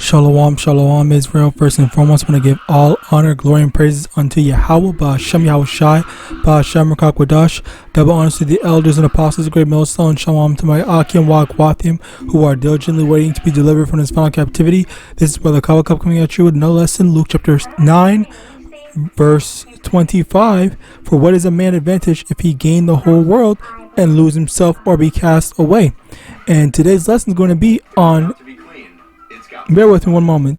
Shalom, shalom, Israel. First and foremost, I want to give all honor, glory, and praises unto Yahawah, Ba'ashem YAHAWASHI, Ba'ashem Rakakwadash. Double honors to the elders and apostles of great millstone. Shalom to my Akim Wa'akwathium, who are diligently waiting to be delivered from this final captivity. This is Brother Kawakub coming at you with another lesson, Luke chapter 9, verse 25. For what is a man advantage if he gain the whole world and lose himself or be cast away? And today's lesson is going to be on, bear with me one moment.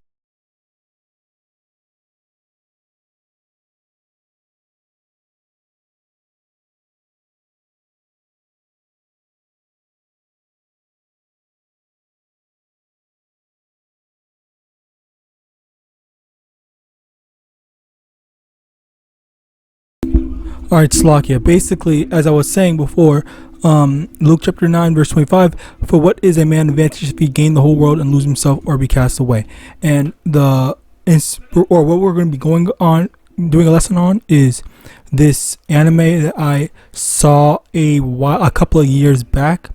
Alright, Slakia. Basically, as I was saying before, Luke chapter 9 verse 25, for what is a man advantage if he gain the whole world and lose himself or be cast away? And what we're going to be doing a lesson on is this anime that I saw a couple of years back,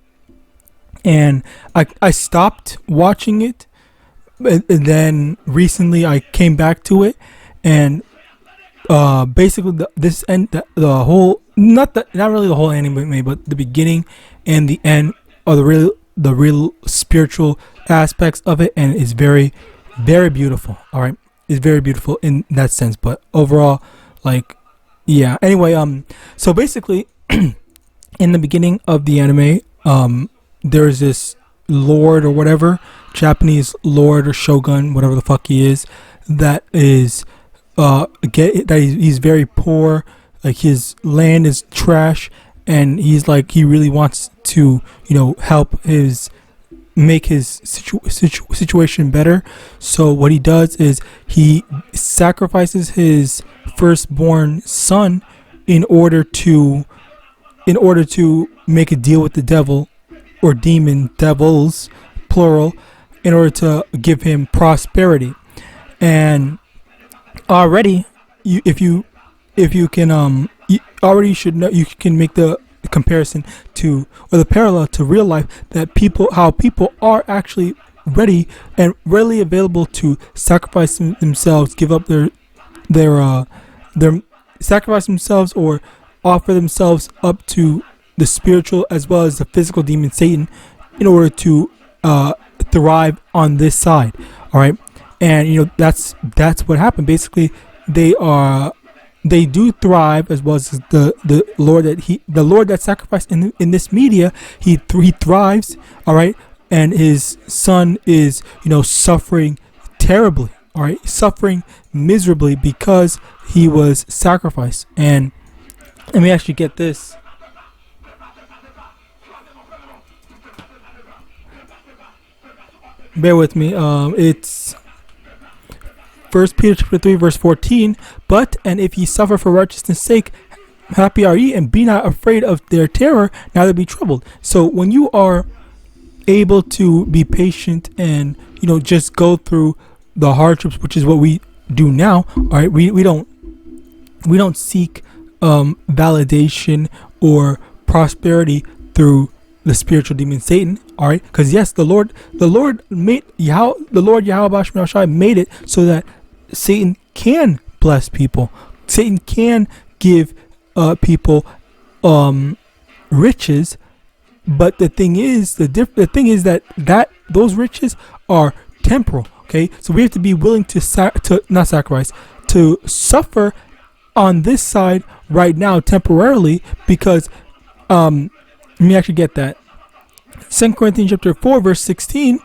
and I stopped watching it, and then recently I came back to it, and basically the whole, not really the whole anime, but the beginning and the end are the real spiritual aspects of it, and it's very, very beautiful. All right, it's very beautiful in that sense. But overall, like, yeah. Anyway, so basically, in the beginning of the anime, there's this lord or whatever, Japanese lord or shogun, whatever the fuck he is, that is he's very poor, like his land is trash, and he's like, he really wants to, help make his situation better. So what he does is he sacrifices his firstborn son in order to make a deal with the devil, or devils plural, in order to give him prosperity. And already, if you can, you should know, you can make the comparison to, or the parallel to real life, that how people are actually ready and readily available to sacrifice themselves, give up their sacrifice themselves, or offer themselves up to the spiritual as well as the physical demon Satan, in order to thrive on this side. All right. And that's what happened. Basically, they do thrive, as well as the Lord that sacrificed in this media. He thrives. All right, and his son is suffering terribly. All right, suffering miserably because he was sacrificed. And let me actually get this. Bear with me. It's 1 Peter chapter 3 verse 14. And if ye suffer for righteousness' sake, happy are ye, and be not afraid of their terror, neither be troubled. So when you are able to be patient and just go through the hardships, which is what we do now, all right, we don't seek validation or prosperity through the spiritual demon Satan. All right, because yes, the Lord made Yahawadah made it so that Satan can bless people. Satan can give people riches, but the thing is that those riches are temporal. Okay, so we have to be willing to not sacrifice, to suffer on this side right now temporarily, because let me actually get that. 2 Corinthians chapter 4 verse 16,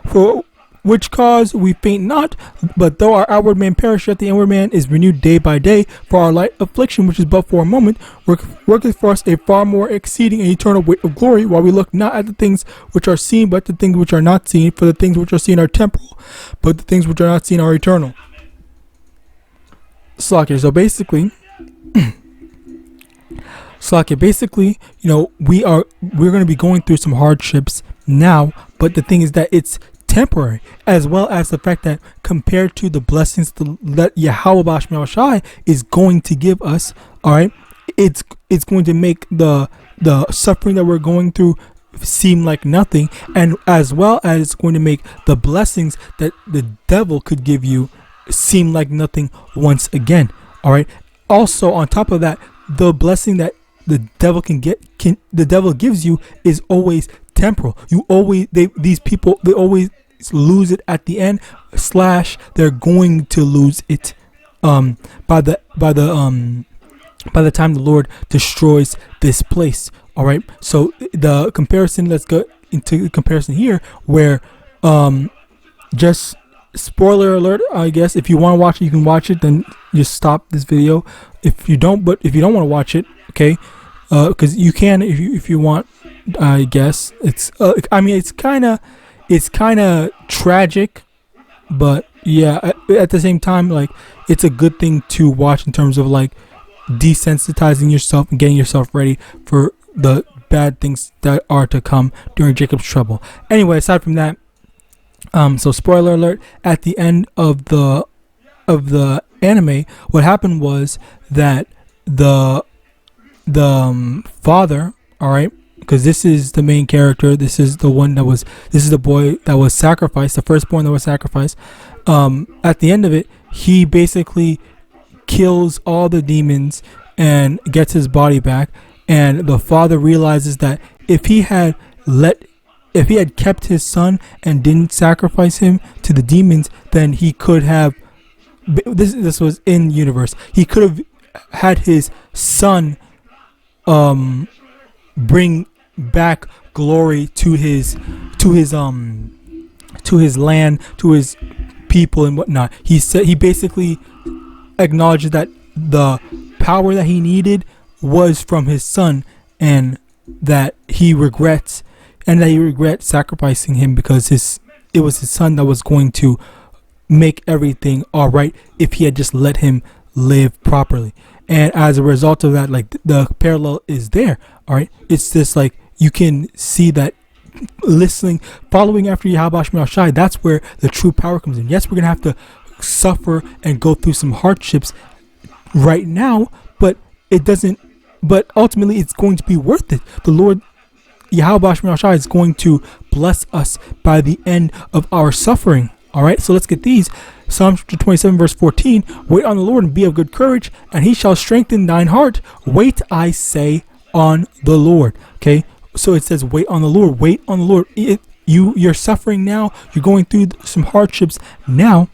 for which cause we faint not, but though our outward man perish, yet the inward man is renewed day by day. For our light affliction, which is but for a moment, worketh for us a far more exceeding and eternal weight of glory, while we look not at the things which are seen, but the things which are not seen. For the things which are seen are temporal, but the things which are not seen are eternal. Slakia. So basically, we're going to be going through some hardships now, but the thing is that it's temporary, as well as the fact that compared to the blessings that Yahawadah is going to give us, all right, it's going to make the suffering that we're going through seem like nothing, and as well as it's going to make the blessings that the devil could give you seem like nothing once again. All right. Also, on top of that, the blessing that the devil the devil gives you is always temporal. These people, they always lose it at the end, / they're going to lose it by the time the Lord destroys this place. All right. So the comparison, let's go into the comparison here, where just spoiler alert, I guess, if you want to watch it, you can watch it, then just stop this video. If you don't want to watch it, okay, because you can if you want, I guess. It's it's kind of tragic, but yeah, at the same time, like, it's a good thing to watch in terms of like desensitizing yourself and getting yourself ready for the bad things that are to come during Jacob's trouble. Anyway, aside from that, so spoiler alert, at the end of the anime, what happened was that the father, all right, because this is the main character, this is the boy that was sacrificed, the firstborn that was sacrificed. At the end of it, he basically kills all the demons and gets his body back, and the father realizes that if he had kept his son and didn't sacrifice him to the demons, then he could have, this was in universe, he could have had his son bring back glory to his land, to his people and whatnot. He basically acknowledged that the power that he needed was from his son, and that he regrets sacrificing him because it was his son that was going to make everything all right if he had just let him live properly. And as a result of that, like, the parallel is there. All right, it's just like you can see that following after YAHAWASHI, that's where the true power comes in. Yes, we're gonna have to suffer and go through some hardships right now, but ultimately it's going to be worth it. The Lord YAHAWASHI is going to bless us by the end of our suffering. All right, so let's get these. Psalm 27 verse 14, wait on the Lord and be of good courage, and he shall strengthen thine heart. Wait, I say, on the Lord. Okay, so it says wait on the Lord. Wait on the Lord. You're suffering now, you're going through some hardships now,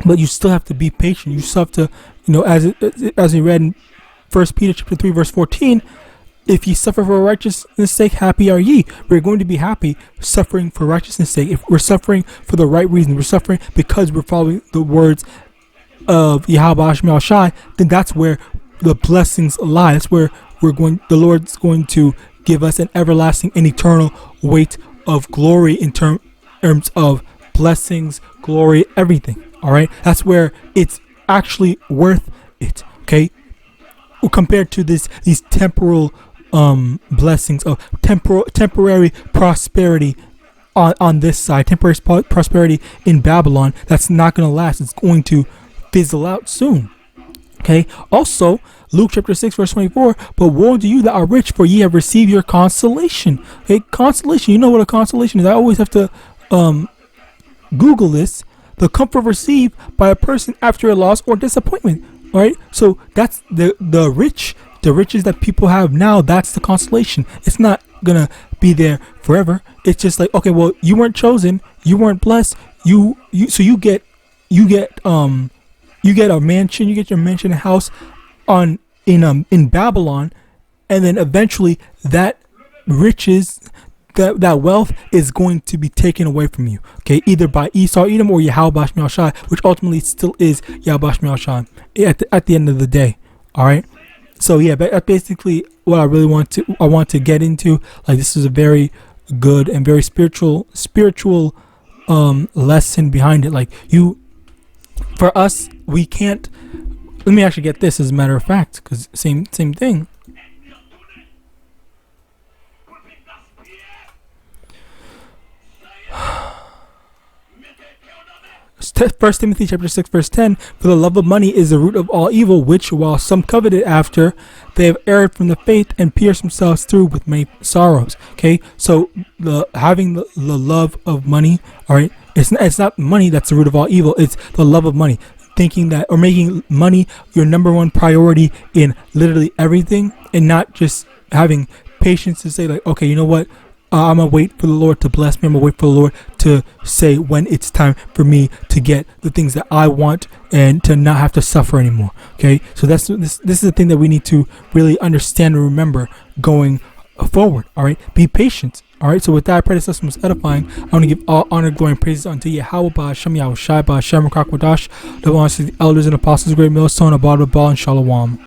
but you still have to be patient. You still have to, as we read in 1 Peter chapter 3 verse 14, if ye suffer for righteousness' sake, happy are ye. We're going to be happy suffering for righteousness' sake. If we're suffering for the right reason, we're suffering because we're following the words of YAHAWASHI, then that's where the blessings lie. That's where the Lord's going to give us an everlasting and eternal weight of glory in terms of blessings, glory, everything. All right, that's where it's actually worth it. Okay, compared to these temporal blessings of temporary prosperity on this side, temporary prosperity in Babylon, that's not going to last. It's going to fizzle out soon. Okay, also Luke chapter 6 verse 24, but woe to you that are rich, for ye have received your consolation. Okay, consolation, you know what a consolation is. I always have to Google this. The comfort received by a person after a loss or disappointment. All right, so that's the riches that people have now. That's the consolation. It's not gonna be there forever. It's just like, okay, well, you weren't chosen, you weren't blessed. You get a mansion, you get your mansion, a house in Babylon, and then eventually that riches, that wealth is going to be taken away from you. Okay, either by Esau, Edom, or YAHAWASHI, which ultimately still is YAHAWASHI at the end of the day. All right. So yeah, that's basically what I really want to get into. Like, this is a very good and very spiritual lesson behind it. Like, for us, we can't. Let me actually get this as a matter of fact, because same thing. 1 Timothy chapter 6 verse 10, for the love of money is the root of all evil, which while some coveted after, they have erred from the faith and pierced themselves through with many sorrows. Okay, so having the love of money, all right, it's not money that's the root of all evil. It's the love of money, thinking that, or making money your number one priority in literally everything, and not just having patience to say like, okay, you know what, I'm gonna wait for the Lord to bless me. I'm gonna wait for the Lord to say when it's time for me to get the things that I want and to not have to suffer anymore. Okay, so this is the thing that we need to really understand and remember going forward. All right, be patient. All right, so with that, I pray this lesson was edifying. I want to give all honor, glory, and praises unto YAHAWAH, YAHAWASHI, YAHAWASHI, the elders and apostles, great millstone, abad, and shalom.